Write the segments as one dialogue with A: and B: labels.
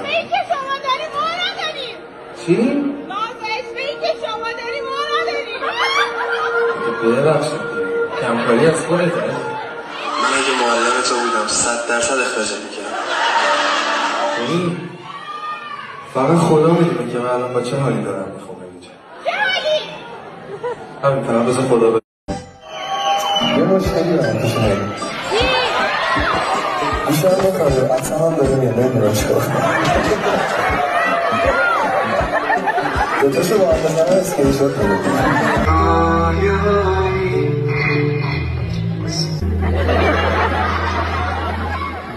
A: این که شما داری ما نداریم.
B: چی؟
A: نازش این که شما داری ما نداریم.
B: ببخشید کمکاری از خودته.
C: من اگه معلم تو بودم 100% اخراجت میکردم.
B: فقط خدا میدونه که من الان با چه حالی دارم میخوام اینجا.
A: چه حالی؟
B: همین فقط بذار خدا
D: یه مشکلی دارم پیش نگیم بیشتر میکنه اصلا هم داره میاد نمیدونم چرا دوتاشو با هم بزنه اسکرین شات کنه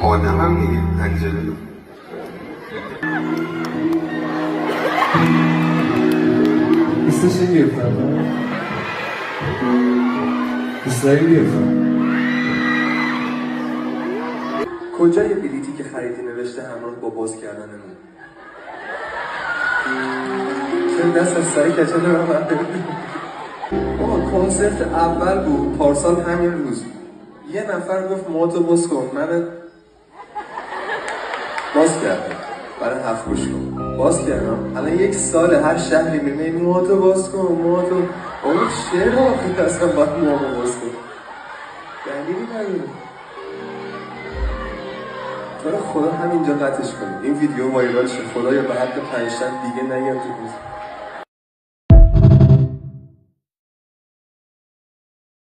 C: آدم هم میگه انجلو
D: دوستش این گرفتم دوست داری گرفتم
E: کجا یه بلیتی که خریدی نوشته همراه با باز کردنمون؟ چرا دست از سر کچل رو من کنسرت اول بود پارسال همین روز یه نفر گفت موهاتو باز کن من باز کردم برای 7 گوش کن باز کردم الان 1 سال هر شهری میرم موهاتو باز کن موهاتو اون چرا آخه اصلا باید موهاتو باز کن دلیلی نداره تو خدا همینجا قطعش کنید این ویدیو وایرال شه خدایا به حد 5 دیگه نگم تو